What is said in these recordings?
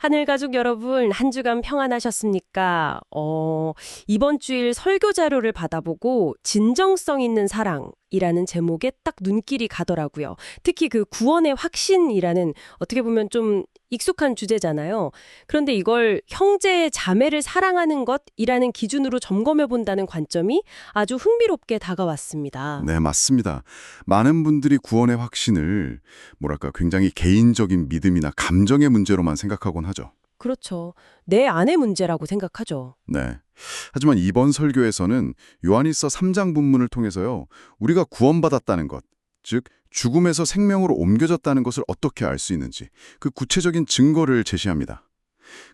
하늘 가족 여러분, 한 주간 평안하셨습니까? 이번 주일 설교 자료를 받아보고 진정성 있는 사랑이라는 제목에 딱 눈길이 가더라고요. 특히 그 구원의 확신이라는 어떻게 보면 좀 익숙한 주제잖아요. 그런데 이걸 형제, 자매를 사랑하는 것이라는 기준으로 점검해 본다는 관점이 아주 흥미롭게 다가왔습니다. 네, 맞습니다. 많은 분들이 구원의 확신을 굉장히 개인적인 믿음이나 감정의 문제로만 생각하곤 하죠. 그렇죠. 내 안의 문제라고 생각하죠. 네. 하지만 이번 설교에서는 요한일서 3장 본문을 통해서요, 우리가 구원받았다는 것, 즉 죽음에서 생명으로 옮겨졌다는 것을 어떻게 알 수 있는지 그 구체적인 증거를 제시합니다.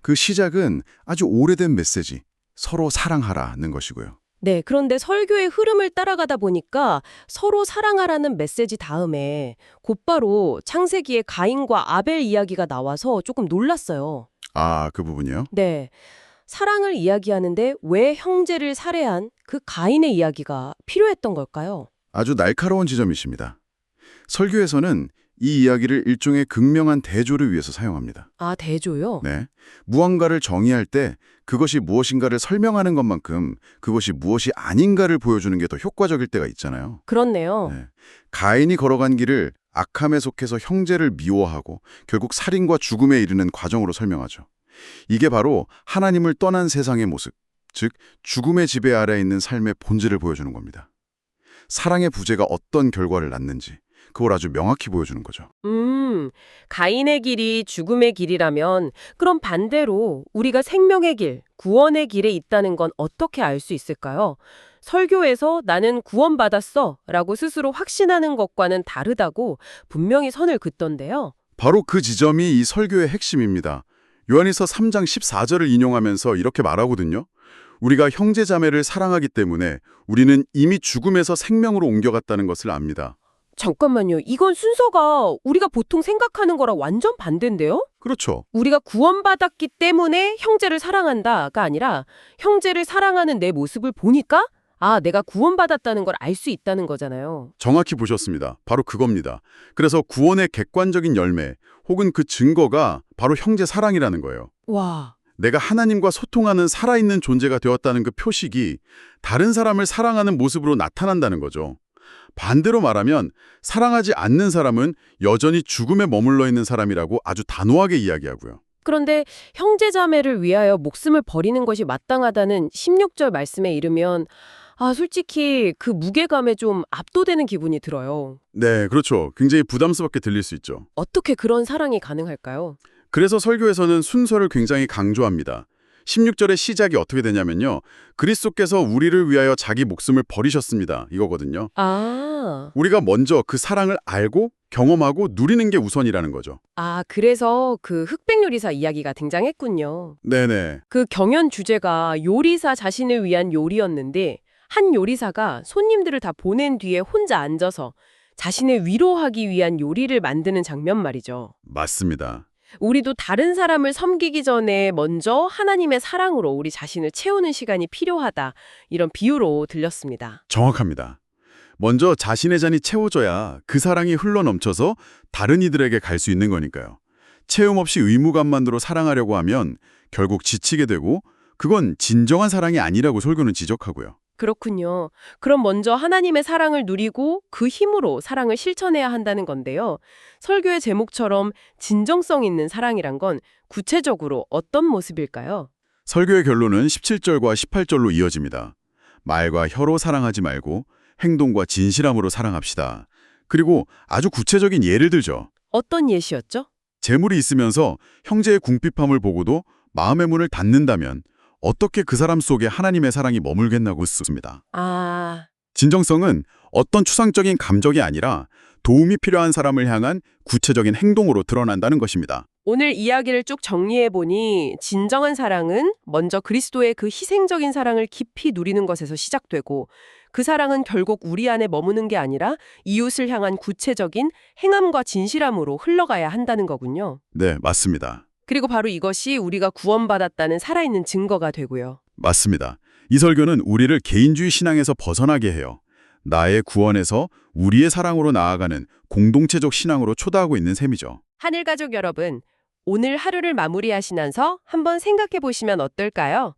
그 시작은 아주 오래된 메시지, 서로 사랑하라는 것이고요. 네, 그런데 설교의 흐름을 따라가다 보니까 서로 사랑하라는 메시지 다음에 곧바로 창세기의 가인과 아벨 이야기가 나와서 조금 놀랐어요. 아, 그 부분이요? 네, 사랑을 이야기하는데 왜 형제를 살해한 그 가인의 이야기가 필요했던 걸까요? 아주 날카로운 지점이십니다. 설교에서는 이 이야기를 일종의 극명한 대조를 위해서 사용합니다. 아, 대조요? 네. 무언가를 정의할 때 그것이 무엇인가를 설명하는 것만큼 그것이 무엇이 아닌가를 보여주는 게 더 효과적일 때가 있잖아요. 그렇네요. 네. 가인이 걸어간 길을 악함에 속해서 형제를 미워하고 결국 살인과 죽음에 이르는 과정으로 설명하죠. 이게 바로 하나님을 떠난 세상의 모습, 즉 죽음의 지배 아래 있는 삶의 본질을 보여주는 겁니다. 사랑의 부재가 어떤 결과를 낳는지 그걸 아주 명확히 보여주는 거죠. 가인의 길이 죽음의 길이라면 그럼 반대로 우리가 생명의 길, 구원의 길에 있다는 건 어떻게 알 수 있을까요? 설교에서 나는 구원받았어 라고 스스로 확신하는 것과는 다르다고 분명히 선을 긋던데요. 바로 그 지점이 이 설교의 핵심입니다. 요한일서 3장 14절을 인용하면서 이렇게 말하거든요. 우리가 형제자매를 사랑하기 때문에 우리는 이미 죽음에서 생명으로 옮겨갔다는 것을 압니다. 잠깐만요. 이건 순서가 우리가 보통 생각하는 거랑 완전 반대인데요? 그렇죠. 우리가 구원받았기 때문에 형제를 사랑한다가 아니라 형제를 사랑하는 내 모습을 보니까 내가 구원받았다는 걸 알 수 있다는 거잖아요. 정확히 보셨습니다. 바로 그겁니다. 그래서 구원의 객관적인 열매 혹은 그 증거가 바로 형제 사랑이라는 거예요. 와, 내가 하나님과 소통하는 살아있는 존재가 되었다는 그 표식이 다른 사람을 사랑하는 모습으로 나타난다는 거죠. 반대로 말하면 사랑하지 않는 사람은 여전히 죽음에 머물러 있는 사람이라고 아주 단호하게 이야기하고요. 그런데 형제자매를 위하여 목숨을 버리는 것이 마땅하다는 16절 말씀에 이르면 솔직히 그 무게감에 좀 압도되는 기분이 들어요. 네, 그렇죠. 굉장히 부담스럽게 들릴 수 있죠. 어떻게 그런 사랑이 가능할까요? 그래서 설교에서는 순서를 굉장히 강조합니다. 16절의 시작이 어떻게 되냐면요. 그리스도께서 우리를 위하여 자기 목숨을 버리셨습니다. 이거거든요. 우리가 먼저 그 사랑을 알고 경험하고 누리는 게 우선이라는 거죠. 그래서 그 흑백 요리사 이야기가 등장했군요. 네네. 그 경연 주제가 요리사 자신을 위한 요리였는데 한 요리사가 손님들을 다 보낸 뒤에 혼자 앉아서 자신을 위로하기 위한 요리를 만드는 장면 말이죠. 맞습니다. 우리도 다른 사람을 섬기기 전에 먼저 하나님의 사랑으로 우리 자신을 채우는 시간이 필요하다. 이런 비유로 들렸습니다. 정확합니다. 먼저 자신의 잔이 채워져야 그 사랑이 흘러넘쳐서 다른 이들에게 갈 수 있는 거니까요. 채움 없이 의무감만으로 사랑하려고 하면 결국 지치게 되고 그건 진정한 사랑이 아니라고 설교는 지적하고요. 그렇군요. 그럼 먼저 하나님의 사랑을 누리고 그 힘으로 사랑을 실천해야 한다는 건데요. 설교의 제목처럼 진정성 있는 사랑이란 건 구체적으로 어떤 모습일까요? 설교의 결론은 17절과 18절로 이어집니다. 말과 혀로 사랑하지 말고 행동과 진실함으로 사랑합시다. 그리고 아주 구체적인 예를 들죠. 어떤 예시였죠? 재물이 있으면서 형제의 궁핍함을 보고도 마음의 문을 닫는다면 어떻게 그 사람 속에 하나님의 사랑이 머물겠나고 씁니다. 진정성은 어떤 추상적인 감정이 아니라 도움이 필요한 사람을 향한 구체적인 행동으로 드러난다는 것입니다. 오늘 이야기를 쭉 정리해보니 진정한 사랑은 먼저 그리스도의 그 희생적인 사랑을 깊이 누리는 것에서 시작되고 그 사랑은 결국 우리 안에 머무는 게 아니라 이웃을 향한 구체적인 행함과 진실함으로 흘러가야 한다는 거군요. 네, 맞습니다. 그리고 바로 이것이 우리가 구원받았다는 살아있는 증거가 되고요. 맞습니다. 이 설교는 우리를 개인주의 신앙에서 벗어나게 해요. 나의 구원에서 우리의 사랑으로 나아가는 공동체적 신앙으로 초대하고 있는 셈이죠. 하늘가족 여러분, 오늘 하루를 마무리하시면서 한번 생각해 보시면 어떨까요?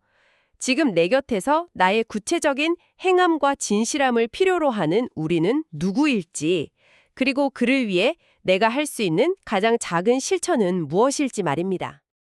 지금 내 곁에서 나의 구체적인 행함과 진실함을 필요로 하는 우리는 누구일지, 그리고 그를 위해 내가 할 수 있는 가장 작은 실천은 무엇일지 말입니다.